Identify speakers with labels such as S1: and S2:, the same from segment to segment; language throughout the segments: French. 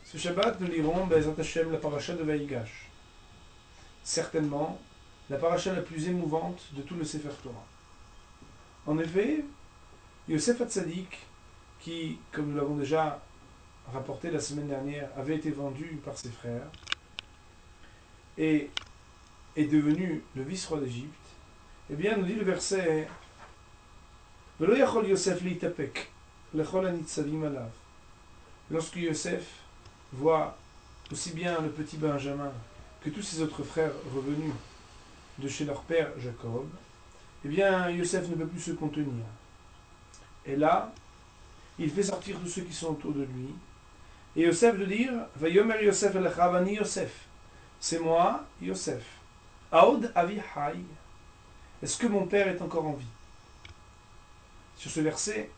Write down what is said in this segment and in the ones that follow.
S1: Ce Shabbat, nous lirons Be'ezrat Hashem, la paracha de Vaïgash. Certainement, la paracha la plus émouvante de tout le Sefer Torah. En effet, Yosef Hatzadik, qui, comme nous l'avons déjà rapporté la semaine dernière, avait été vendu par ses frères et est devenu le vice-roi d'Égypte, eh bien, nous dit le verset Velo yachol Yosef li'itapek lechol hanitzavim alav. Lorsque Yosef voit aussi bien le petit Benjamin que tous ses autres frères revenus de chez leur père Jacob, eh bien, Yosef ne peut plus se contenir. Et là, il fait sortir tous ceux qui sont autour de lui. Et Yosef de dire Vayomer Yosef elecha vani Yosef. C'est moi, Yosef. Aod avi hay. Est-ce que mon père est encore en vie? Sur ce verset,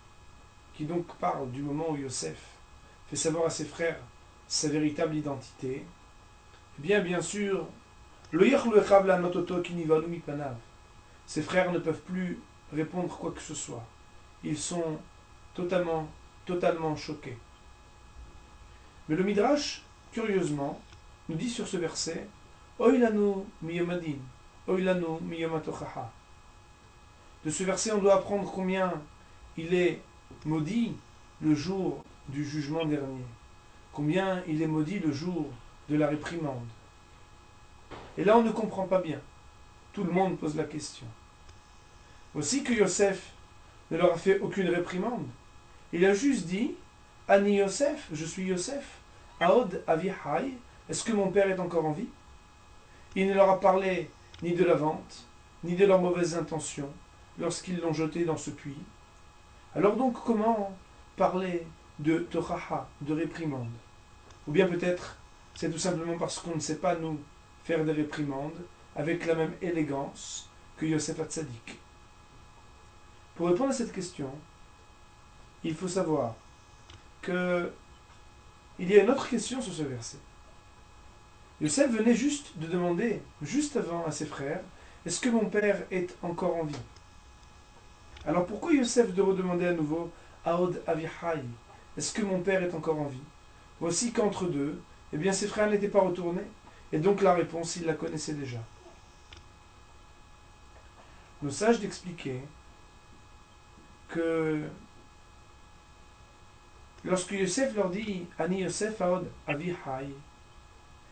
S1: qui donc parle du moment où Yosef fait savoir à ses frères sa véritable identité, eh bien sûr, ses frères ne peuvent plus répondre quoi que ce soit. Ils sont totalement choqués. Mais le Midrash, curieusement, nous dit sur ce verset Oilanu miyomadin, Oilanu miyomatochaha. De ce verset, on doit apprendre combien il est maudit le jour du jugement dernier, combien il est maudit le jour de la réprimande. Et là, on ne comprend pas bien. Tout le monde pose la question. Aussi que Yosef ne leur a fait aucune réprimande. Il a juste dit Ani Yosef, je suis Yosef, Aod avi hay, est-ce que mon père est encore en vie? Il ne leur a parlé ni de la vente, ni de leurs mauvaises intentions lorsqu'ils l'ont jeté dans ce puits. Alors donc, comment parler de tochaha, de réprimande? Ou bien peut-être, c'est tout simplement parce qu'on ne sait pas, nous, faire des réprimandes avec la même élégance que Yosef Hatzadik. Pour répondre à cette question, il faut savoir que il y a une autre question sur ce verset. Yosef venait juste de demander, juste avant à ses frères, est-ce que mon père est encore en vie? Alors pourquoi Yosef de redemander à nouveau Aod Avichai, est-ce que mon père est encore en vie? Voici qu'entre deux, eh bien ses frères n'étaient pas retournés, et donc la réponse, il la connaissait déjà. Nos sages d'expliquer que lorsque Yosef leur dit Ani Yosef Aod Avichai,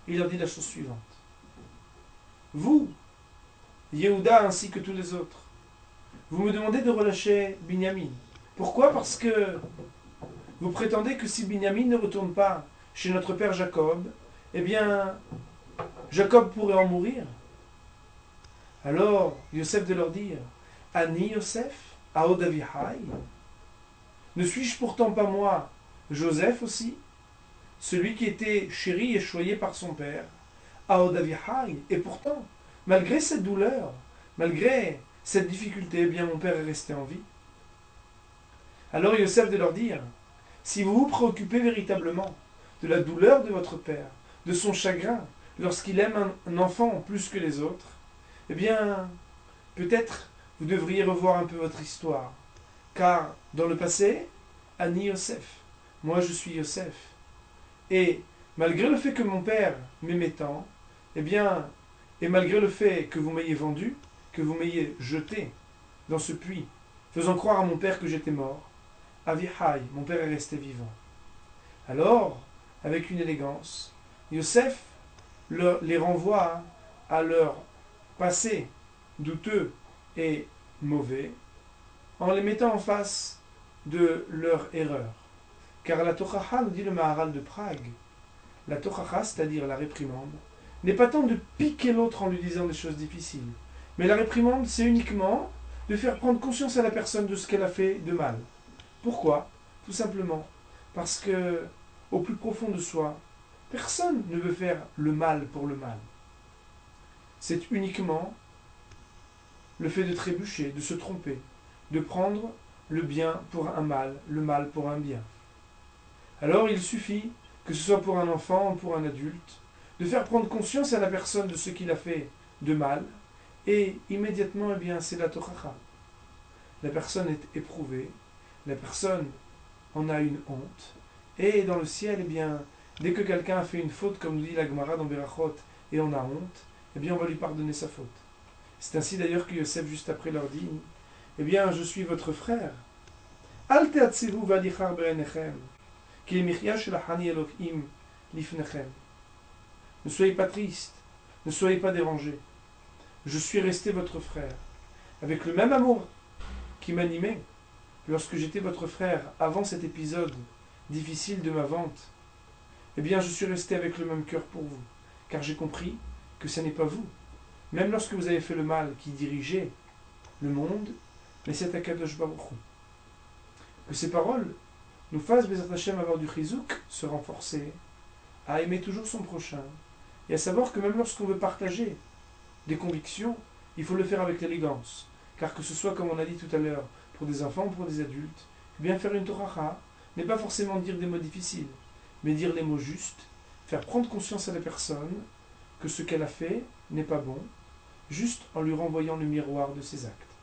S1: il leur dit la chose suivante. Vous, Yehuda ainsi que tous les autres, vous me demandez de relâcher Binyamin. Pourquoi? Parce que vous prétendez que si Binyamin ne retourne pas chez notre père Jacob, eh bien, Jacob pourrait en mourir. Alors, Yosef de leur dire, Ani Yosef, Aod Avichai, ne suis-je pourtant pas moi, Joseph aussi, celui qui était chéri et choyé par son père, Aod Avichai, et pourtant, malgré cette douleur, malgré cette difficulté, eh bien mon père est resté en vie. Alors Yosef de leur dire, si vous vous préoccupez véritablement de la douleur de votre père, de son chagrin, lorsqu'il aime un enfant plus que les autres, eh bien, peut-être vous devriez revoir un peu votre histoire. Car dans le passé, Ani Yosef, moi je suis Yosef. Et malgré le fait que mon père m'aimait tant, eh bien, et malgré le fait que vous m'ayez vendu, que vous m'ayez jeté dans ce puits, faisant croire à mon père que j'étais mort, Avichai, mon père est resté vivant. Alors, avec une élégance, Yosef les renvoie à leur passé douteux et mauvais, en les mettant en face de leur erreur. Car la tochacha, nous dit le Maharal de Prague, la tochacha, c'est-à-dire la réprimande, n'est pas tant de piquer l'autre en lui disant des choses difficiles, mais la réprimande, c'est uniquement de faire prendre conscience à la personne de ce qu'elle a fait de mal. Pourquoi? Tout simplement parce que, au plus profond de soi, personne ne veut faire le mal pour le mal. C'est uniquement le fait de trébucher, de se tromper, de prendre le bien pour un mal, le mal pour un bien. Alors il suffit, que ce soit pour un enfant ou pour un adulte, de faire prendre conscience à la personne de ce qu'il a fait de mal, et immédiatement, eh bien, c'est la tochacha. La personne est éprouvée, la personne en a une honte, et dans le ciel, eh bien, Dès que quelqu'un a fait une faute, comme nous dit la Gemara dans Berachot, et on a honte, eh bien on va lui pardonner sa faute. C'est ainsi d'ailleurs que Yosef, juste après, leur dit, eh bien je suis votre frère. Al te'atzivu v'alichar be'enechem, ki michya shel hani Elohim lifnechem. Ne soyez pas tristes, ne soyez pas dérangés. Je suis resté votre frère, avec le même amour qui m'animait lorsque j'étais votre frère avant cet épisode difficile de ma vente. Eh bien, je suis resté avec le même cœur pour vous, car j'ai compris que ce n'est pas vous, même lorsque vous avez fait le mal, qui dirigeait le monde, mais c'est Akadosh Baruch Hu. Que ces paroles nous fassent, Bezat Hashem, avoir du chizouk, se renforcer, à aimer toujours son prochain, et à savoir que même lorsqu'on veut partager des convictions, il faut le faire avec l'élégance. Car que ce soit, comme on a dit tout à l'heure, pour des enfants ou pour des adultes, eh bien faire une toracha n'est pas forcément dire des mots difficiles, mais dire les mots justes, faire prendre conscience à la personne que ce qu'elle a fait n'est pas bon, juste en lui renvoyant le miroir de ses actes.